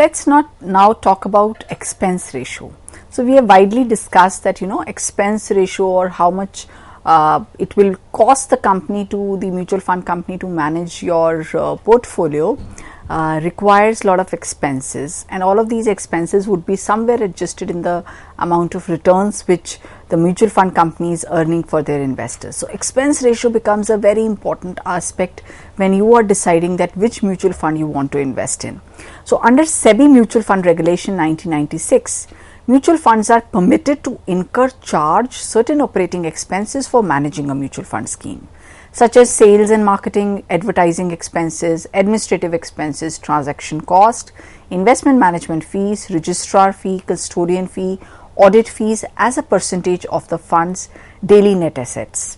let's not now talk about expense ratio. So we have widely discussed that expense ratio, or how much it will cost the company, to the mutual fund company, to manage your portfolio, requires a lot of expenses, and all of these expenses would be somewhere adjusted in the amount of returns which the mutual fund company is earning for their investors. So expense ratio becomes a very important aspect when you are deciding that which mutual fund you want to invest in. So under SEBI Mutual Fund Regulation 1996, mutual funds are permitted to charge certain operating expenses for managing a mutual fund scheme, such as sales and marketing, advertising expenses, administrative expenses, transaction cost, investment management fees, registrar fee, custodian fee, audit fees, as a percentage of the fund's daily net assets.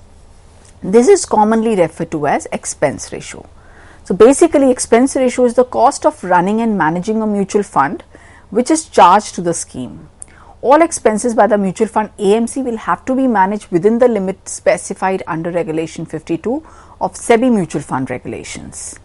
This is commonly referred to as expense ratio. So basically, expense ratio is the cost of running and managing a mutual fund which is charged to the scheme. All expenses by the mutual fund AMC will have to be managed within the limit specified under Regulation 52 of SEBI Mutual Fund Regulations.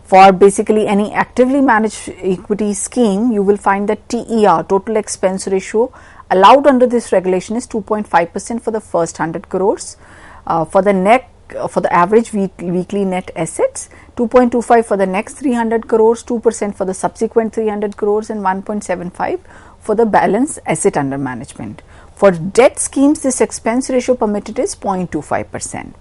For basically any actively managed equity scheme, you will find that TER, total expense ratio, allowed under this regulation is 2.5% for the first 100 crores. For the average weekly net assets, 2.25 for the next 300 crores, 2% for the subsequent 300 crores, and 1.75 for the balance asset under management. For debt schemes, this expense ratio permitted is 0.25%,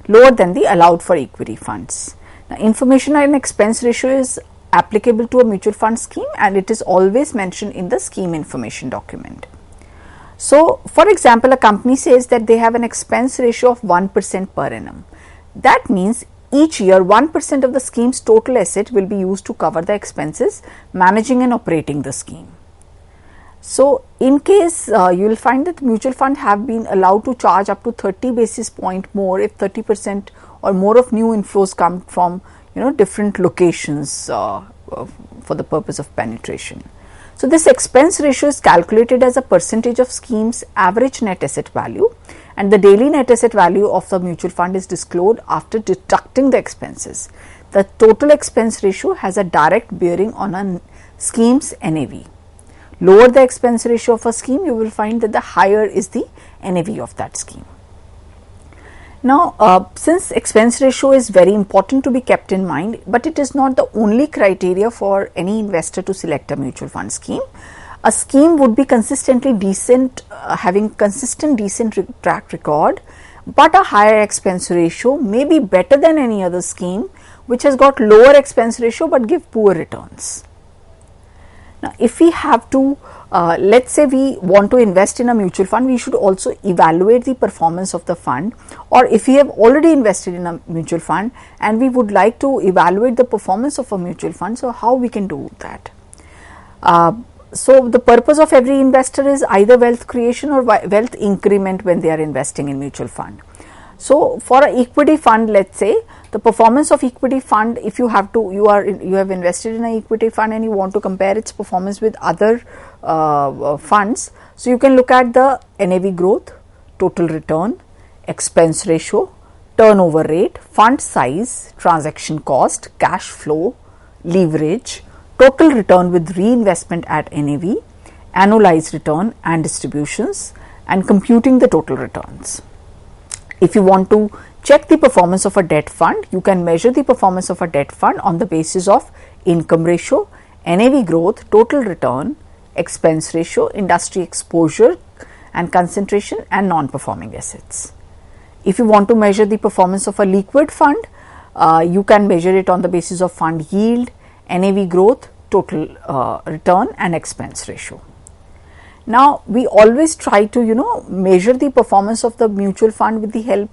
lower than the allowed for equity funds. Now, information on expense ratio is applicable to a mutual fund scheme, and it is always mentioned in the scheme information document. So, for example, a company says that they have an expense ratio of 1% per annum. That means each year 1% of the scheme's total asset will be used to cover the expenses managing and operating the scheme. So, in case you will find that mutual fund have been allowed to charge up to 30 basis point more if 30% or more of new inflows come from different locations for the purpose of penetration. So, this expense ratio is calculated as a percentage of scheme's average net asset value, and the daily net asset value of the mutual fund is disclosed after deducting the expenses. The total expense ratio has a direct bearing on a scheme's NAV. Lower the expense ratio of a scheme, you will find that the higher is the NAV of that scheme. Now, since expense ratio is very important to be kept in mind, but it is not the only criteria for any investor to select a mutual fund scheme. A scheme would be consistently decent, having consistent decent track record, but a higher expense ratio may be better than any other scheme which has got lower expense ratio but give poor returns. Now, if we have to, let's say we want to invest in a mutual fund, we should also evaluate the performance of the fund, or if we have already invested in a mutual fund and we would like to evaluate the performance of a mutual fund, so how we can do that? So, the purpose of every investor is either wealth creation or wealth increment when they are investing in mutual fund. So, for an equity fund, let's say the performance of equity fund, if you have invested in an equity fund and you want to compare its performance with other funds, so you can look at the NAV growth, total return, expense ratio, turnover rate, fund size, transaction cost, cash flow, leverage, total return with reinvestment at NAV, annualized return and distributions, and computing the total returns. If you want to check the performance of a debt fund, you can measure the performance of a debt fund on the basis of income ratio, NAV growth, total return, expense ratio, industry exposure and concentration, and non-performing assets. If you want to measure the performance of a liquid fund, you can measure it on the basis of fund yield, NAV growth, total return and expense ratio. Now, we always try to measure the performance of the mutual fund with the help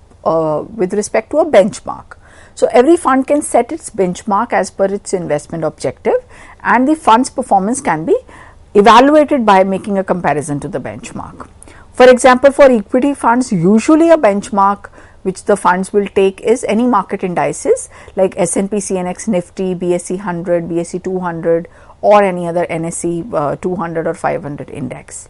with respect to a benchmark. So, every fund can set its benchmark as per its investment objective, and the fund's performance can be evaluated by making a comparison to the benchmark. For example, for equity funds, usually a benchmark which the funds will take is any market indices like S&P CNX Nifty, BSE 100, BSE 200 or any other NSE 200 or 500 index.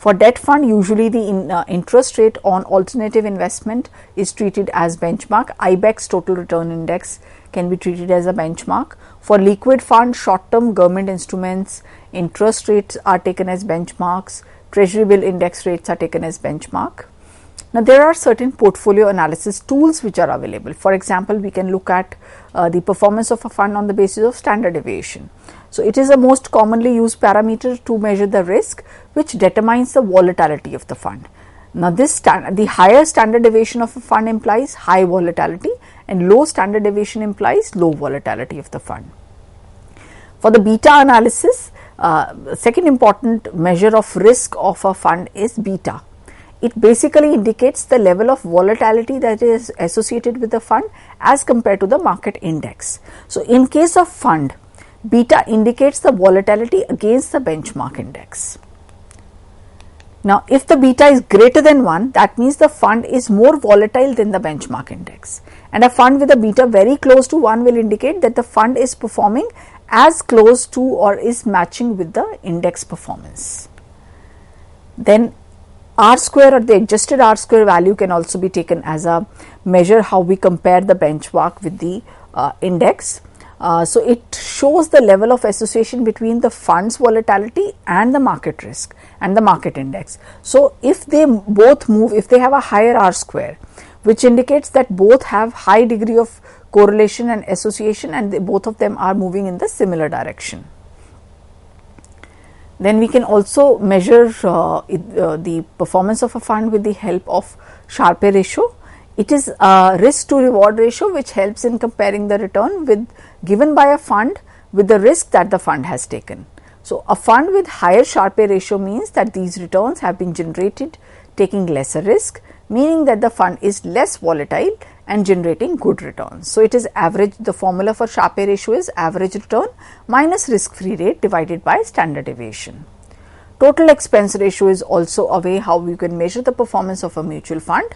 For debt fund, usually the interest rate on alternative investment is treated as benchmark. IBEX total return index can be treated as a benchmark. For liquid fund, short term government instruments, interest rates are taken as benchmarks, treasury bill index rates are taken as benchmark. Now, there are certain portfolio analysis tools which are available. For example, we can look at the performance of a fund on the basis of standard deviation. So, it is a most commonly used parameter to measure the risk which determines the volatility of the fund. Now, the higher standard deviation of a fund implies high volatility and low standard deviation implies low volatility of the fund. For the beta analysis, second important measure of risk of a fund is beta. It basically indicates the level of volatility that is associated with the fund as compared to the market index. So, in case of fund, beta indicates the volatility against the benchmark index. Now, if the beta is greater than 1, that means the fund is more volatile than the benchmark index, and a fund with a beta very close to 1 will indicate that the fund is performing as close to or is matching with the index performance. Then R square or the adjusted R square value can also be taken as a measure how we compare the benchmark with the index. So, it shows the level of association between the fund's volatility and the market risk and the market index. So, if they both move, if they have a higher R square, which indicates that both have high degree of correlation and association and both of them are moving in the similar direction. Then we can also measure the performance of a fund with the help of Sharpe ratio. It is a risk to reward ratio which helps in comparing the return with given by a fund with the risk that the fund has taken. So, a fund with higher Sharpe ratio means that these returns have been generated taking lesser risk, meaning that the fund is less volatile and generating good returns. So, it is average, the formula for Sharpe ratio is average return minus risk free rate divided by standard deviation. Total expense ratio is also a way how we can measure the performance of a mutual fund.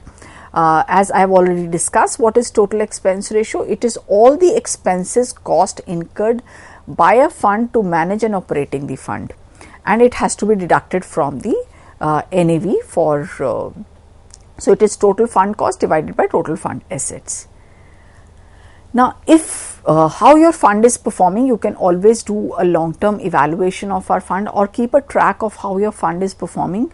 As I have already discussed, what is total expense ratio? It is all the expenses cost incurred by a fund to manage and operating the fund, and it has to be deducted from the NAV for so it is total fund cost divided by total fund assets. Now, if how your fund is performing, you can always do a long term evaluation of our fund or keep a track of how your fund is performing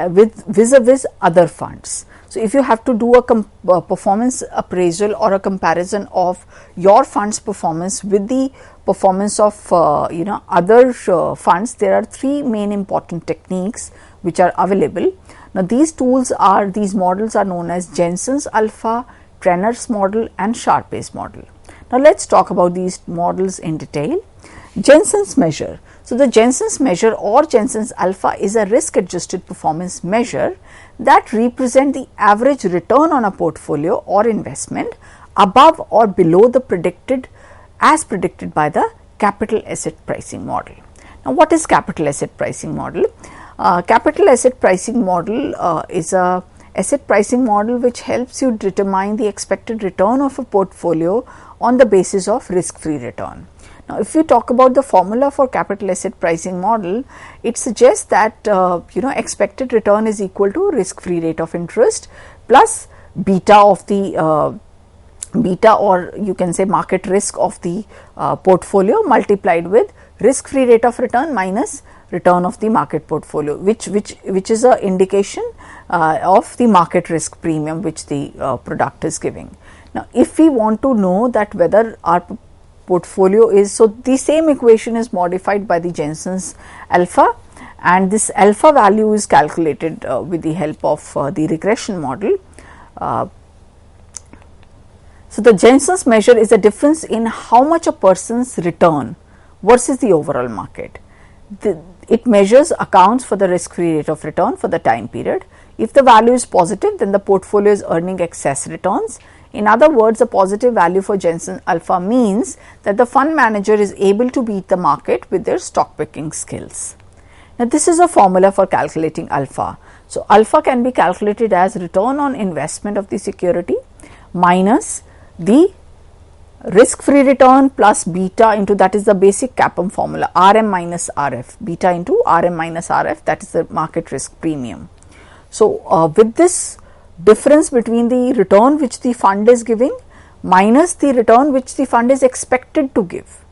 with vis-a-vis other funds. So, if you have to do a performance appraisal or a comparison of your fund's performance with the performance of other funds, there are three main important techniques which are available. Now, these models are known as Jensen's alpha, Trenor's model and Sharpe's model. Now, let us talk about these models in detail. Jensen's measure. So, the Jensen's measure or Jensen's alpha is a risk adjusted performance measure that represent the average return on a portfolio or investment above or below the predicted by the capital asset pricing model. Now, what is capital asset pricing model? Capital asset pricing model is a asset pricing model which helps you determine the expected return of a portfolio on the basis of risk free return. Now, if you talk about the formula for capital asset pricing model, it suggests that expected return is equal to risk free rate of interest plus beta of the beta, or you can say market risk of the portfolio multiplied with risk free rate of return minus return of the market portfolio, which is a indication of the market risk premium which the product is giving. Now, if we want to know that whether our portfolio is, so the same equation is modified by the Jensen's alpha, and this alpha value is calculated with the help of the regression model. So, the Jensen's measure is the difference in how much a person's return versus the overall market. It measures accounts for the risk free rate of return for the time period. If the value is positive, then the portfolio is earning excess returns. In other words, a positive value for Jensen alpha means that the fund manager is able to beat the market with their stock picking skills. Now, this is a formula for calculating alpha. So, alpha can be calculated as return on investment of the security minus the risk-free return plus beta into, that is the basic CAPM formula, RM minus RF, beta into RM minus RF, that is the market risk premium. So, with this difference between the return which the fund is giving minus the return which the fund is expected to give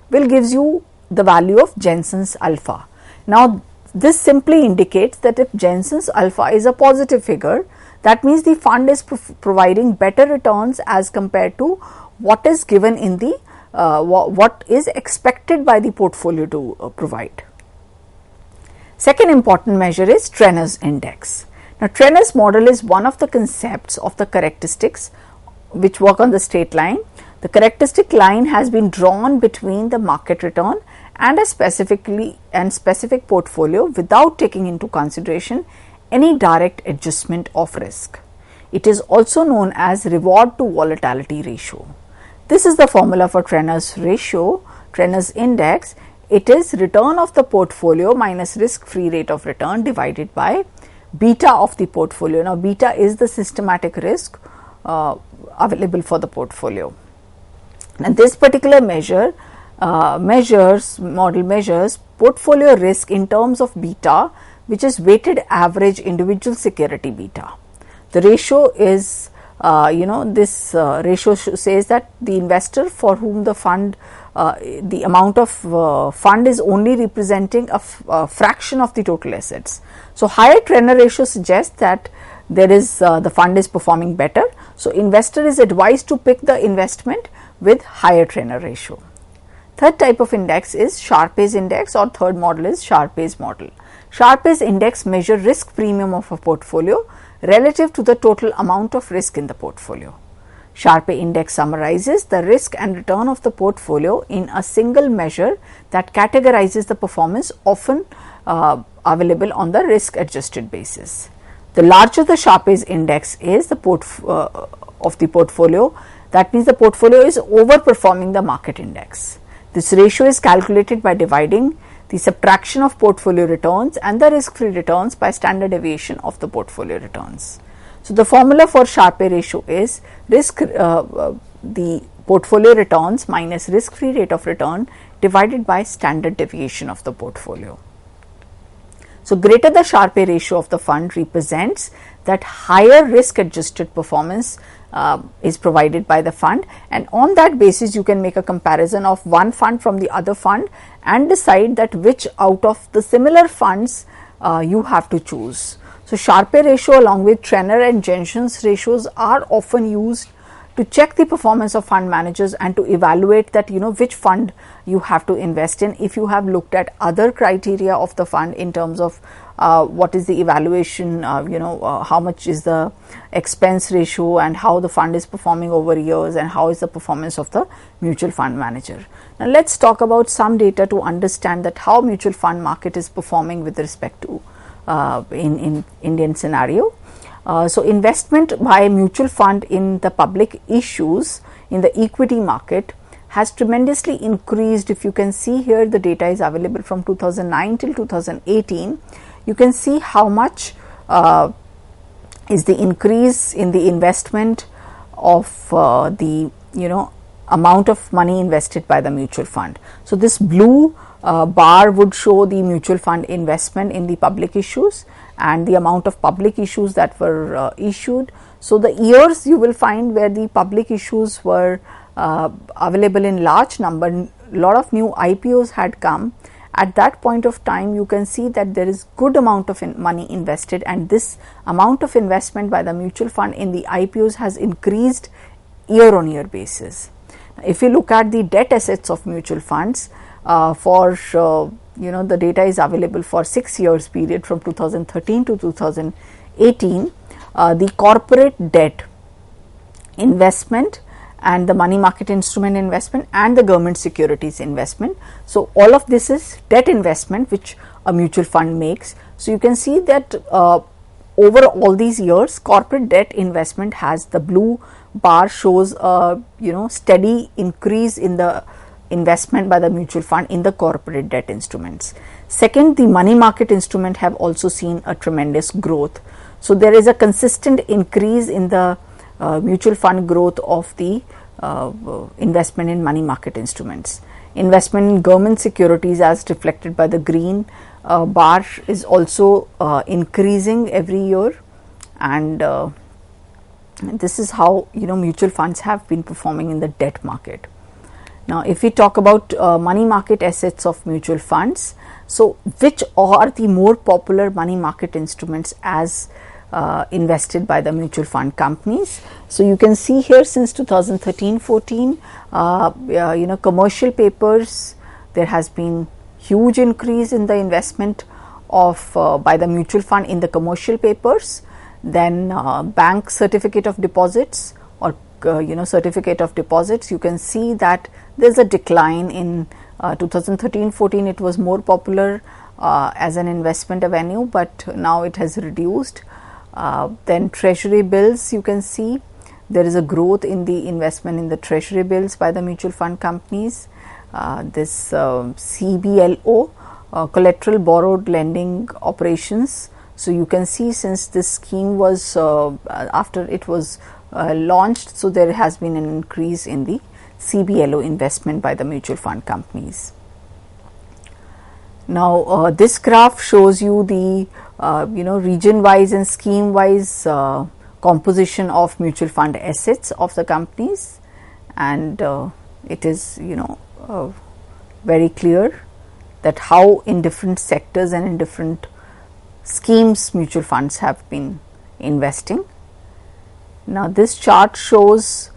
will gives you the value of Jensen's alpha. Now, this simply indicates that if Jensen's alpha is a positive figure, that means the fund is providing better returns as compared to what is given in the what is expected by the portfolio to provide. Second important measure is Trenner's index. Now, Trenner's model is one of the concepts of the characteristics which work on the straight line. The characteristic line has been drawn between the market return and a specific portfolio without taking into consideration any direct adjustment of risk. It is also known as reward to volatility ratio. This is the formula for Trenner's ratio, Trenner's index. It is return of the portfolio minus risk-free rate of return divided by beta of the portfolio. Now, beta is the systematic risk available for the portfolio. And this particular model measures portfolio risk in terms of beta, which is weighted average individual security beta. The ratio is, this ratio says that the investor for whom the fund, the amount of fund is only representing a fraction of the total assets. So, higher Trenner ratio suggests that there is the fund is performing better. So, investor is advised to pick the investment with higher Trenner ratio. Third type of index is Sharpe's index, or third model is Sharpe's model. Sharpe's index measure risk premium of a portfolio relative to the total amount of risk in the portfolio. Sharpe index summarizes the risk and return of the portfolio in a single measure that categorizes the performance, often available on the risk adjusted basis. The larger the Sharpe's index is the of the portfolio, that means the portfolio is overperforming the market index. This ratio is calculated by dividing the subtraction of portfolio returns and the risk-free returns by standard deviation of the portfolio returns. So, the formula for Sharpe ratio is the portfolio returns minus risk-free rate of return divided by standard deviation of the portfolio. So, greater the Sharpe ratio of the fund represents that higher risk adjusted performance is provided by the fund, and on that basis you can make a comparison of one fund from the other fund and decide that which out of the similar funds you have to choose. So, Sharpe ratio along with Trenner and Jensen's ratios are often used to check the performance of fund managers and to evaluate that which fund you have to invest in. If you have looked at other criteria of the fund in terms of what is the evaluation, how much is the expense ratio and how the fund is performing over years and how is the performance of the mutual fund manager. Now, let us talk about some data to understand that how mutual fund market is performing with respect to in Indian scenario. So, investment by a mutual fund in the public issues in the equity market has tremendously increased. If you can see here, the data is available from 2009 till 2018. You can see how much is the increase in the investment of the amount of money invested by the mutual fund. So, this blue bar would show the mutual fund investment in the public issues and the amount of public issues that were issued. So, the years you will find where the public issues were available in large number, lot of new IPOs had come. At that point of time, you can see that there is good amount of money invested, and this amount of investment by the mutual fund in the IPOs has increased year on year basis. If you look at the debt assets of mutual funds, the data is available for 6 years period from 2013 to 2018, the corporate debt investment and the money market instrument investment and the government securities investment. So, all of this is debt investment which a mutual fund makes. So, you can see that over all these years, corporate debt investment has, the blue bar shows a steady increase in the investment by the mutual fund in the corporate debt instruments. Second, the money market instrument have also seen a tremendous growth. So, there is a consistent increase in the mutual fund growth of the investment in money market instruments. Investment in government securities, as reflected by the green bar, is also increasing every year, and this is how mutual funds have been performing in the debt market. Now, if we talk about money market assets of mutual funds, so which are the more popular money market instruments as invested by the mutual fund companies? So you can see here since 2013-14, commercial papers, there has been huge increase in the investment of by the mutual fund in the commercial papers. Then bank certificate of deposits or certificate of deposits, you can see that there is a decline in 2013-14. It was more popular as an investment avenue, but now it has reduced. Then treasury bills, you can see there is a growth in the investment in the treasury bills by the mutual fund companies. This CBLO, collateral borrowed lending operations. So you can see since this scheme was after it was launched, so there has been an increase in the CBLO investment by the mutual fund companies. Now this graph shows you the region wise and scheme wise composition of mutual fund assets of the companies, and it is very clear that how in different sectors and in different schemes mutual funds have been investing. Now this chart shows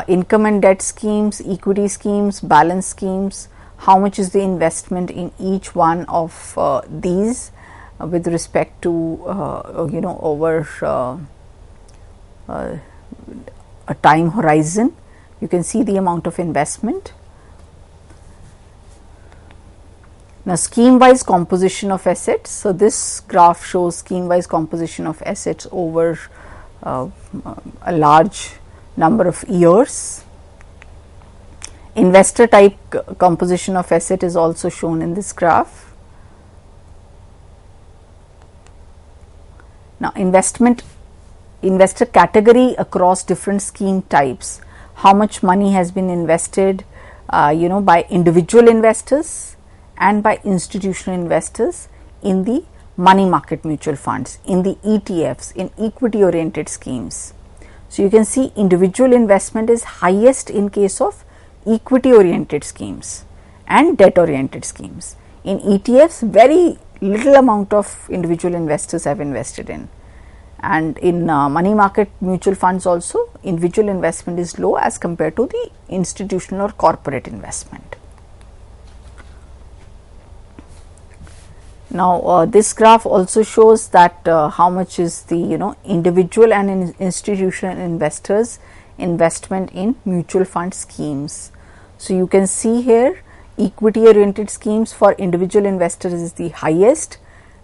income and debt schemes, equity schemes, balance schemes, how much is the investment in each one of these with respect to over a time horizon. You can see the amount of investment. Now scheme wise composition of assets. So this graph shows scheme wise composition of assets over a large number of years. Investor type composition of asset is also shown in this graph. Now investor category across different scheme types. How much money has been invested by individual investors and by institutional investors in the money market mutual funds, in the ETFs, in equity oriented schemes. So you can see individual investment is highest in case of equity oriented schemes and debt oriented schemes. In ETFs, very little amount of individual investors have invested in, and in money market mutual funds also individual investment is low as compared to the institutional or corporate investment. Now this graph also shows that how much is the individual and institutional investors investment in mutual fund schemes. So you can see here equity oriented schemes for individual investors is the highest,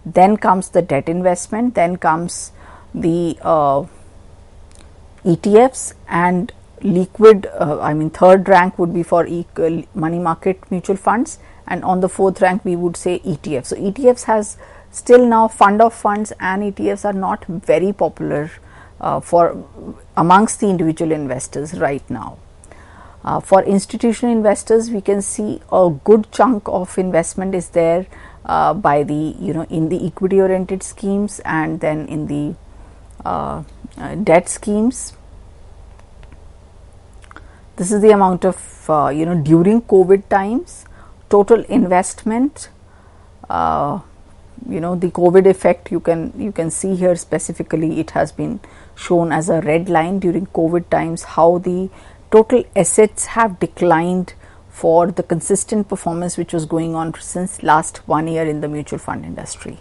then comes the debt investment, then comes the ETFs, and liquid third rank would be for money market mutual funds, and on the fourth rank we would say ETFs. So ETFs has still now fund of funds, and ETFs are not very popular for amongst the individual investors right now. For institutional investors, we can see a good chunk of investment is there by the in the equity oriented schemes and then in the debt schemes. This is the amount of during COVID times total investment. The COVID effect you can see here specifically. It has been shown as a red line during COVID times, how the total assets have declined for the consistent performance which was going on since last 1 year in the mutual fund industry.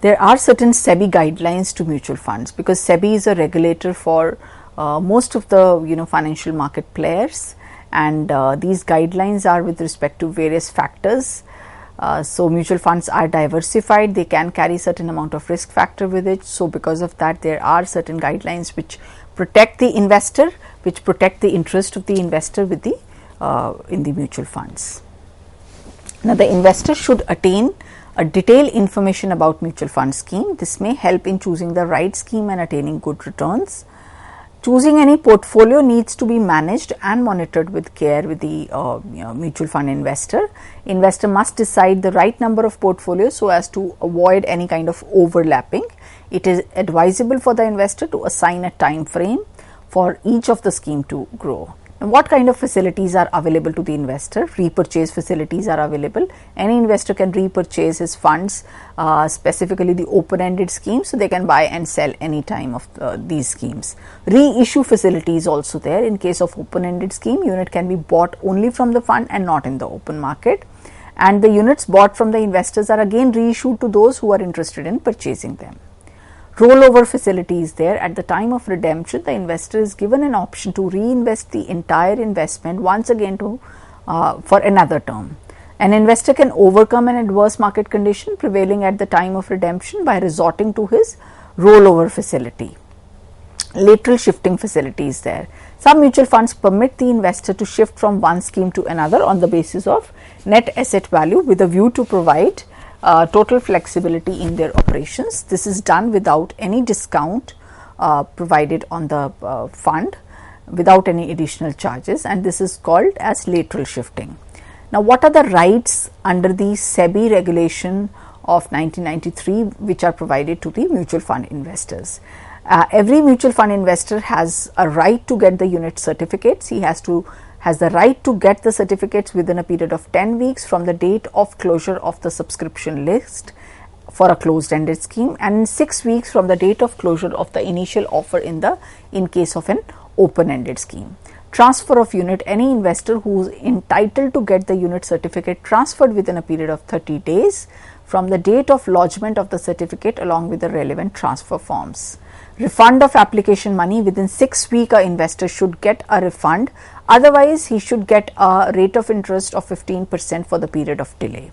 There are certain SEBI guidelines to mutual funds, because SEBI is a regulator for most of the financial market players, and these guidelines are with respect to various factors. So mutual funds are diversified, they can carry certain amount of risk factor with it. So because of that, there are certain guidelines which protect the investor, which protect the interest of the investor with the in the mutual funds. Now the investor should attain a detailed information about mutual fund scheme. This may help in choosing the right scheme and attaining good returns. Choosing any portfolio needs to be managed and monitored with care with the mutual fund investor. Investor must decide the right number of portfolios so as to avoid any kind of overlapping. It is advisable for the investor to assign a time frame for each of the scheme to grow. Now, what kind of facilities are available to the investor? Repurchase facilities are available. Any investor can repurchase his funds, specifically the open-ended schemes, so they can buy and sell any time of these schemes. Reissue facility is also there. In case of open-ended scheme, unit can be bought only from the fund and not in the open market. And the units bought from the investors are again reissued to those who are interested in purchasing them. Rollover facility is there. At the time of redemption, the investor is given an option to reinvest the entire investment once again for another term. An investor can overcome an adverse market condition prevailing at the time of redemption by resorting to his rollover facility. Lateral shifting facility is there. Some mutual funds permit the investor to shift from one scheme to another on the basis of net asset value with a view to provide total flexibility in their operations. This is done without any discount provided on the fund, without any additional charges, and this is called as lateral shifting. Now, what are the rights under the SEBI regulation of 1993 which are provided to the mutual fund investors? Every mutual fund investor has a right to get the unit certificates. He has the right to get the certificates within a period of 10 weeks from the date of closure of the subscription list for a closed-ended scheme, and in 6 weeks from the date of closure of the initial offer in case of an open-ended scheme. Transfer of unit: any investor who is entitled to get the unit certificate transferred within a period of 30 days from the date of lodgement of the certificate along with the relevant transfer forms. Refund of application money: within 6 weeks, an investor should get a refund. Otherwise, he should get a rate of interest of 15% for the period of delay.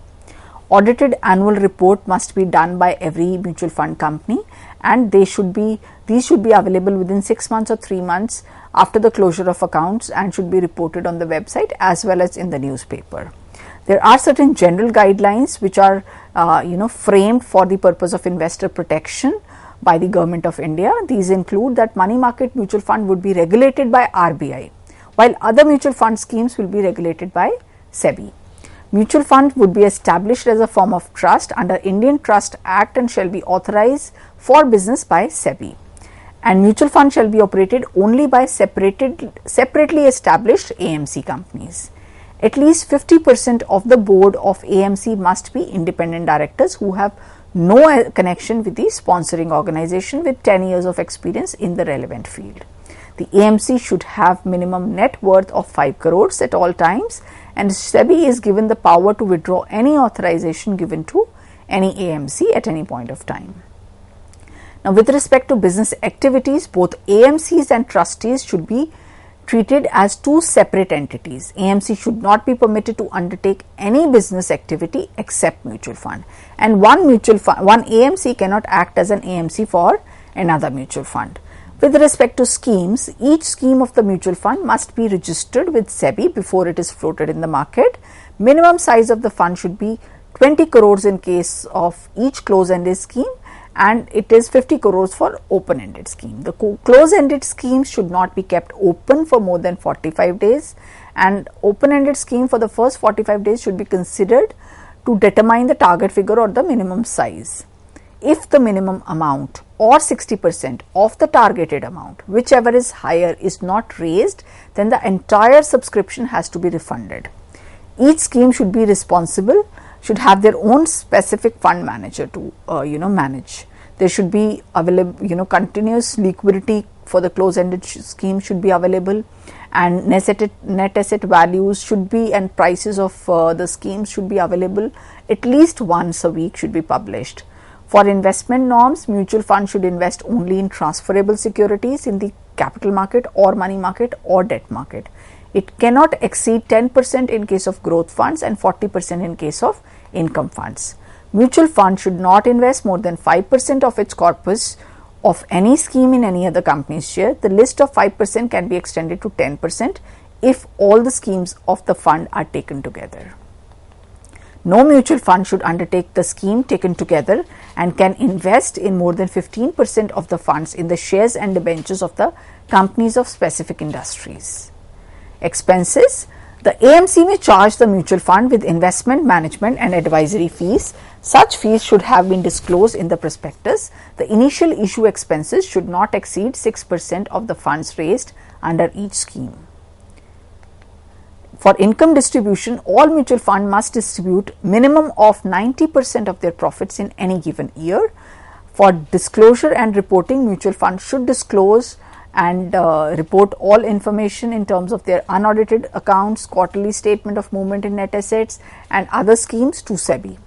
Audited annual report must be done by every mutual fund company, and these should be available within 6 months or 3 months after the closure of accounts and should be reported on the website as well as in the newspaper. There are certain general guidelines which are framed for the purpose of investor protection by the Government of India. These include that money market mutual fund would be regulated by RBI, while other mutual fund schemes will be regulated by SEBI. Mutual fund would be established as a form of trust under Indian Trust Act and shall be authorized for business by SEBI. And mutual fund shall be operated only by separately established AMC companies. At least 50% of the board of AMC must be independent directors who have no connection with the sponsoring organization with 10 years of experience in the relevant field. The AMC should have minimum net worth of 5 crores at all times, and SEBI is given the power to withdraw any authorization given to any AMC at any point of time. Now, with respect to business activities, both AMCs and trustees should be treated as two separate entities. AMC should not be permitted to undertake any business activity except mutual fund, and one AMC cannot act as an AMC for another mutual fund. With respect to schemes, each scheme of the mutual fund must be registered with SEBI before it is floated in the market. Minimum size of the fund should be 20 crores in case of each close-ended scheme, and it is 50 crores for open-ended scheme. The close-ended schemes should not be kept open for more than 45 days, and open-ended scheme for the first 45 days should be considered to determine the target figure or the minimum size. If the minimum amount or 60% of the targeted amount, whichever is higher, is not raised, then the entire subscription has to be refunded. Each scheme should be responsible, should have their own specific fund manager to manage. There should be available, continuous liquidity for the close-ended scheme should be available, and net asset values should be, and prices of the schemes should be available at least once a week, should be published. For investment norms, mutual fund should invest only in transferable securities in the capital market or money market or debt market. It cannot exceed 10% in case of growth funds and 40% in case of income funds. Mutual fund should not invest more than 5% of its corpus of any scheme in any other company's share. The list of 5% can be extended to 10% if all the schemes of the fund are taken together. No mutual fund should undertake the scheme taken together and can invest in more than 15% of the funds in the shares and debentures of the companies of specific industries. Expenses. The AMC may charge the mutual fund with investment, management and advisory fees. Such fees should have been disclosed in the prospectus. The initial issue expenses should not exceed 6% of the funds raised under each scheme. For income distribution, all mutual fund must distribute minimum of 90% of their profits in any given year. For disclosure and reporting, mutual funds should disclose and report all information in terms of their unaudited accounts, quarterly statement of movement in net assets and other schemes to SEBI.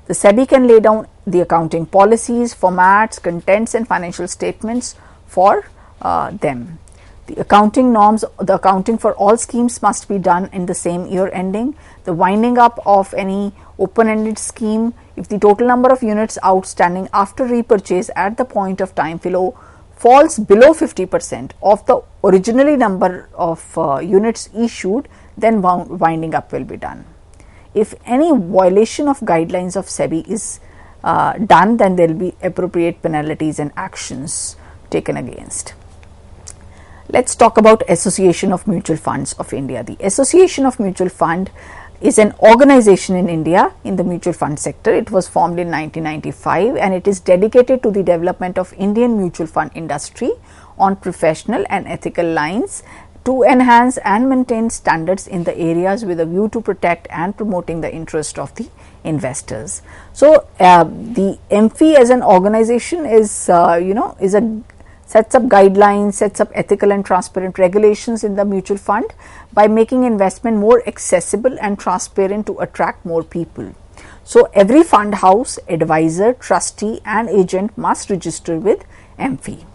The SEBI can lay down the accounting policies, formats, contents and financial statements for them. The accounting norms, the accounting for all schemes must be done in the same year ending. The winding up of any open-ended scheme, if the total number of units outstanding after repurchase at the point of time falls below 50% of the originally number of units issued, then winding up will be done. If any violation of guidelines of SEBI is done, then there will be appropriate penalties and actions taken against. Let's talk about Association of Mutual Funds of India. The Association of Mutual Fund is an organization in India in the mutual fund sector. It was formed in 1995 and it is dedicated to the development of Indian mutual fund industry on professional and ethical lines to enhance and maintain standards in the areas with a view to protect and promoting the interest of the investors. So, the MFI as an organization is sets up guidelines, sets up ethical and transparent regulations in the mutual fund by making investment more accessible and transparent to attract more people. So, every fund house, advisor, trustee and agent must register with MFI.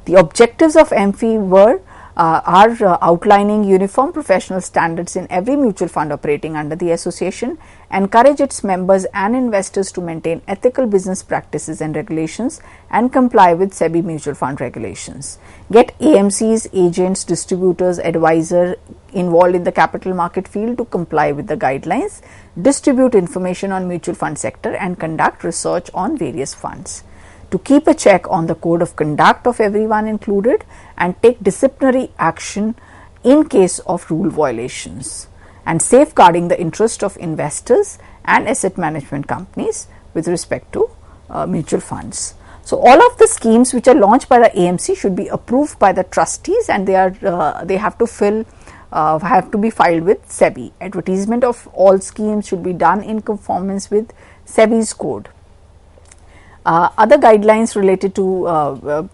The objectives of MFI are outlining uniform professional standards in every mutual fund operating under the association, encourage its members and investors to maintain ethical business practices and regulations and comply with SEBI mutual fund regulations, get AMCs, agents, distributors, advisor involved in the capital market field to comply with the guidelines, distribute information on mutual fund sector and conduct research on various funds, to keep a check on the code of conduct of everyone included and take disciplinary action in case of rule violations, and safeguarding the interest of investors and asset management companies with respect to mutual funds. So, all of the schemes which are launched by the AMC should be approved by the trustees and they have to be filed with SEBI. Advertisement of all schemes should be done in conformance with SEBI's code. Other guidelines related to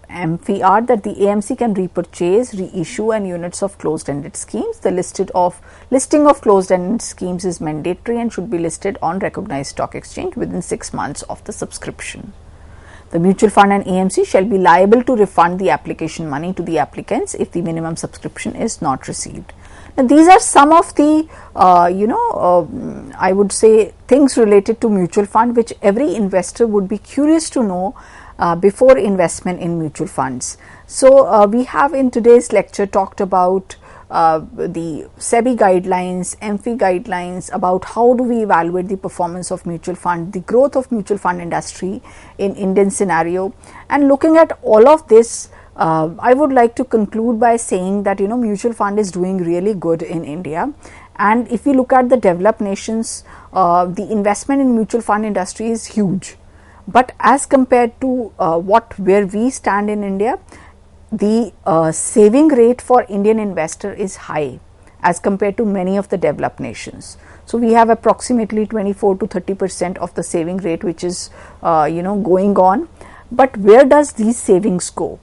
MFI are that the AMC can repurchase, reissue and units of closed-ended schemes. The listing of closed-ended schemes is mandatory and should be listed on recognized stock exchange within 6 months of the subscription. The mutual fund and AMC shall be liable to refund the application money to the applicants if the minimum subscription is not received. Now, these are some of the I would say things related to mutual fund which every investor would be curious to know before investment in mutual funds. So, we have in today's lecture talked about the SEBI guidelines, MFI guidelines, about how do we evaluate the performance of mutual fund, the growth of mutual fund industry in Indian scenario, and looking at all of this. I would like to conclude by saying that mutual fund is doing really good in India, and if we look at the developed nations, the investment in mutual fund industry is huge, but as compared to where we stand in India, the saving rate for Indian investor is high as compared to many of the developed nations. So, we have approximately 24 to 30% of the saving rate which is going on, but where does these savings go?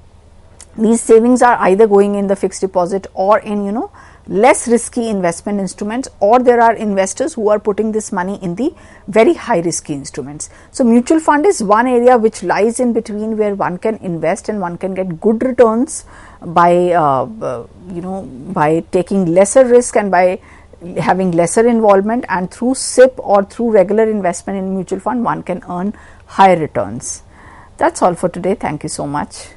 These savings are either going in the fixed deposit or in less risky investment instruments, or there are investors who are putting this money in the very high risky instruments. So, mutual fund is one area which lies in between where one can invest and one can get good returns by by taking lesser risk and by having lesser involvement, and through SIP or through regular investment in mutual fund one can earn higher returns. That's all for today. Thank you so much.